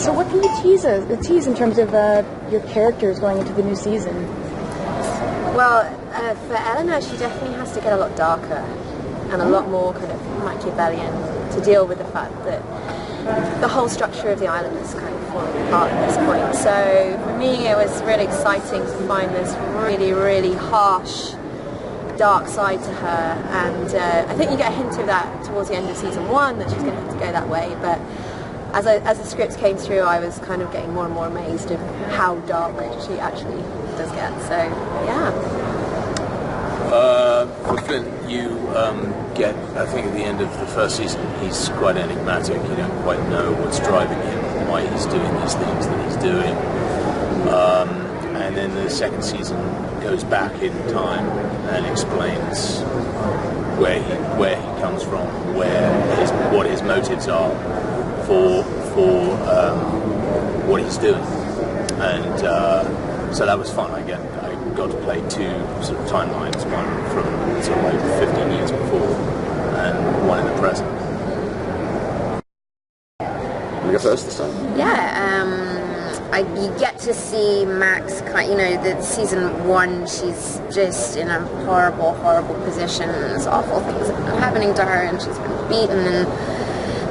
So what can you tease in terms of your characters going into the new season? Well, for Eleanor, she definitely has to get a lot darker and a lot more kind of Machiavellian to deal with the fact that the whole structure of the island is kind of falling apart at this point. So for me, it was really exciting to find this really, really harsh, dark side to her, and I think you get a hint of that towards the end of season 1, that she's going to have to go that way. But as the script came through, I was kind of getting more and more amazed of how dark she actually does get. So yeah. For Flint, you get, I think at the end of the first season, he's quite enigmatic. You don't quite know what's driving him, why he's doing these things that he's doing. And then the second season goes back in time and explains where he comes from, what his motives are for what he's doing. And so that was fun. I got to play two sort of timelines, one from sort of like 15 years before and one in the present. You go first this time? Yeah, you get to see Max, the season 1, she's just in a horrible, horrible position, and there's awful things that are happening to her, and she's been beaten,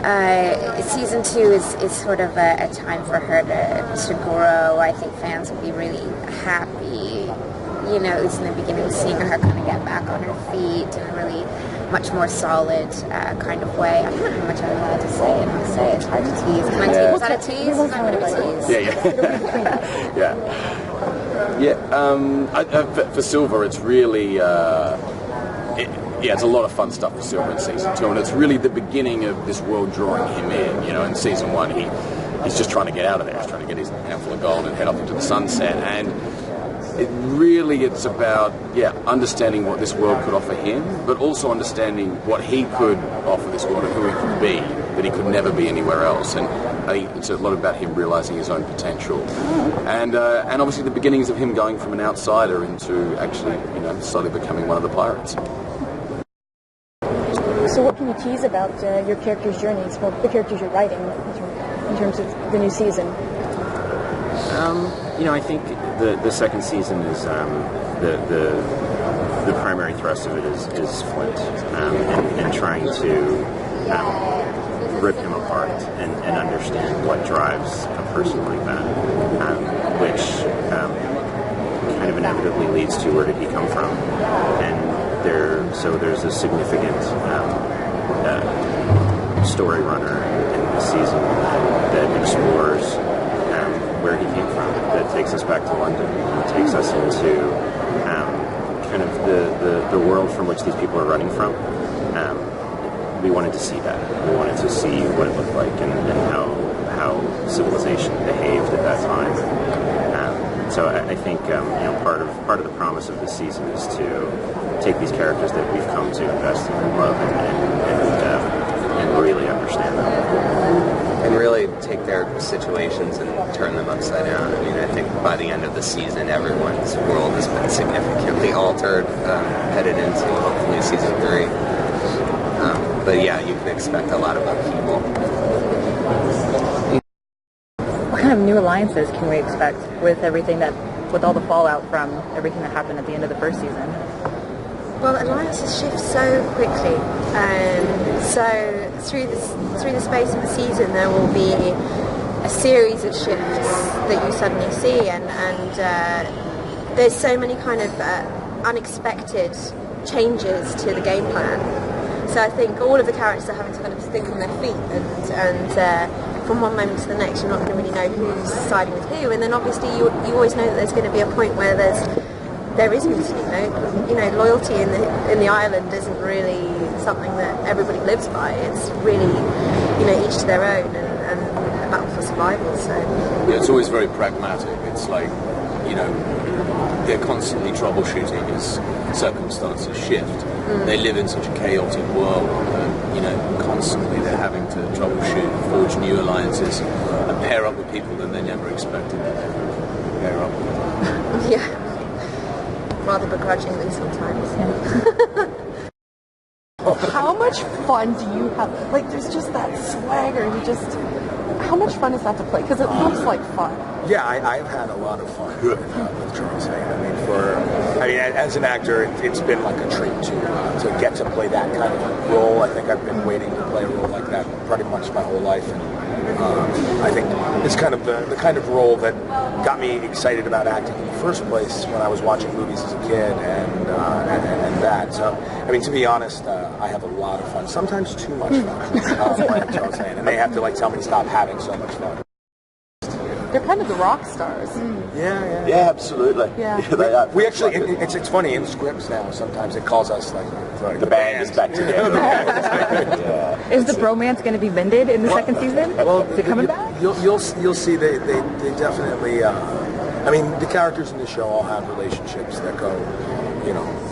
and season 2 is sort of a time for her to grow. I think fans will be really happy, at least in the beginning, seeing her kind of get back on her feet in a really much more solid kind of way. I don't know how much I'm allowed to say, and I'll say it's hard to tease. Can I tease? Is that a tease? Is that a tease? Yeah. For Silver, it's really it's a lot of fun stuff for Silver in season 2, and it's really the beginning of this world drawing him in. In season 1, he's just trying to get out of there. He's trying to get his handful of gold and head off into the sunset, and it's about understanding what this world could offer him, but also understanding what he could offer this world and who he could be that he could never be anywhere else. And I think it's a lot about him realizing his own potential, and obviously the beginnings of him going from an outsider into actually slowly becoming one of the pirates. So what can you tease about your character's journeys, well, the characters you're writing in terms of the new season? I think the second season is the primary thrust of it is Flint and trying to rip him apart and understand what drives a person like that, which kind of inevitably leads to where did he come from, and there's a significant story runner in the season that explores where he came from, that takes us back to London, and takes us into kind of the world from which these people are running from. We wanted to see that. We wanted to see what it looked like and how civilization behaved at that time. So I think part of the promise of this season is to take these characters that we've come to invest in and love and really understand them. And really take their situations and turn them upside down. I mean, I think by the end of the season, everyone's world has been significantly altered, headed into hopefully season 3. But yeah, you can expect a lot of upheaval. What kind of new alliances can we expect with all the fallout from everything that happened at the end of the first season? Well, alliances shift so quickly, so through the space of the season there will be a series of shifts that you suddenly see, and there's so many kind of unexpected changes to the game plan. So I think all of the characters are having to kind of think on their feet, and from one moment to the next you're not going to really know who's siding with who, and then obviously you always know that there's going to be a point where there isn't, loyalty in the island isn't really something that everybody lives by. It's really, each to their own, and a battle for survival. So yeah, it's always very pragmatic. It's like, they're constantly troubleshooting as circumstances shift. They live in such a chaotic world that, constantly they're having to troubleshoot, forge new alliances, and pair up with people that they never expected to pair up with. Yeah. Rather begrudgingly sometimes. How much fun do you have? Like, there's just that swagger. How much fun is that to play? Because it looks like fun. Yeah, I've had a lot of fun with Charles Hayne. As an actor, it's been like a treat to get to play that kind of role. I think I've been waiting to play a role like that pretty much my whole life, and I think it's kind of the kind of role that got me excited about acting in the first place when I was watching movies as a kid, and that. So, to be honest, I have a lot of fun. Sometimes too much fun playing Charles Hayne, and they have to tell me to stop having so much fun. They're kind of the rock stars. Yeah, absolutely. Yeah. They are. We actually, it's funny, in scripts now, sometimes it calls us the band is back together. Is the bromance going to be mended in the second season? Well, is it coming back? You'll see they definitely, the characters in the show all have relationships that go,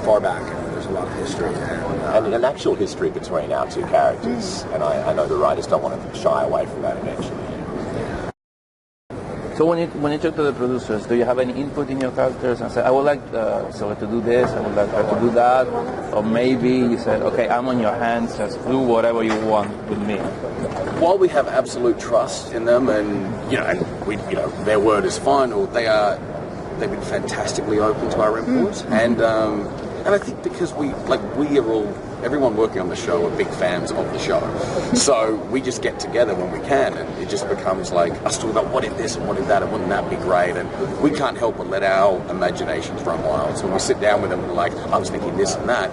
far back, and there's a lot of history. And an actual history between our two characters, and I know the writers don't want to shy away from that eventually. So when you talk to the producers, do you have any input in your characters and say, I would like Silver to do this, I would like her to do that, or maybe you said, okay, I'm on your hands, just do whatever you want with me? While we have absolute trust in them, and we their word is final, they've been fantastically open to our input, and I think because we are all. Everyone working on the show are big fans of the show. So we just get together when we can, and it just becomes like us talking about what if this and what if that, and wouldn't that be great? And we can't help but let our imaginations run wild. So when we sit down with them and we're like, I was thinking this and that,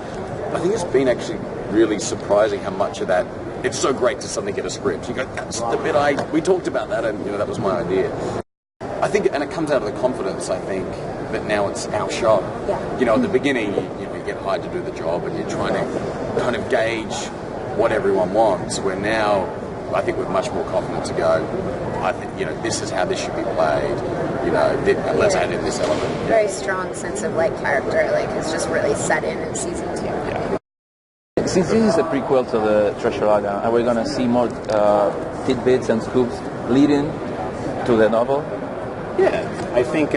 I think it's been actually really surprising how much of that, it's so great to suddenly get a script. You go, that's the bit we talked about that, and that was my idea. I think, and it comes out of the confidence, I think, that now it's our show. Yeah. At the beginning, you get hired to do the job, and you're trying to kind of gauge what everyone wants. Where now, I think we're much more confident to go. I think this is how this should be played. Let's add in this element. Very strong sense of character, has just really set in season 2. Yeah. Since this is a prequel to the Treasure Island, are we going to see more tidbits and scoops leading to the novel? Yeah, I think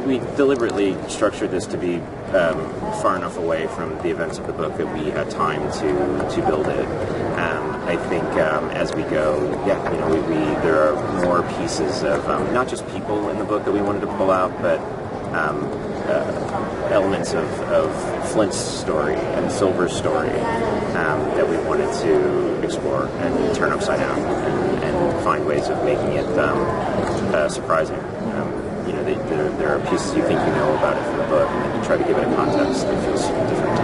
we deliberately structured this to be far enough away from the events of the book that we had time to build it. I think as we go, there are more pieces of not just people in the book that we wanted to pull out, but elements of Flint's story and Silver's story that we wanted to explore and turn upside down and find ways of making it surprising. There are pieces you think you know about it from the book, and then you try to give it a context that feels different.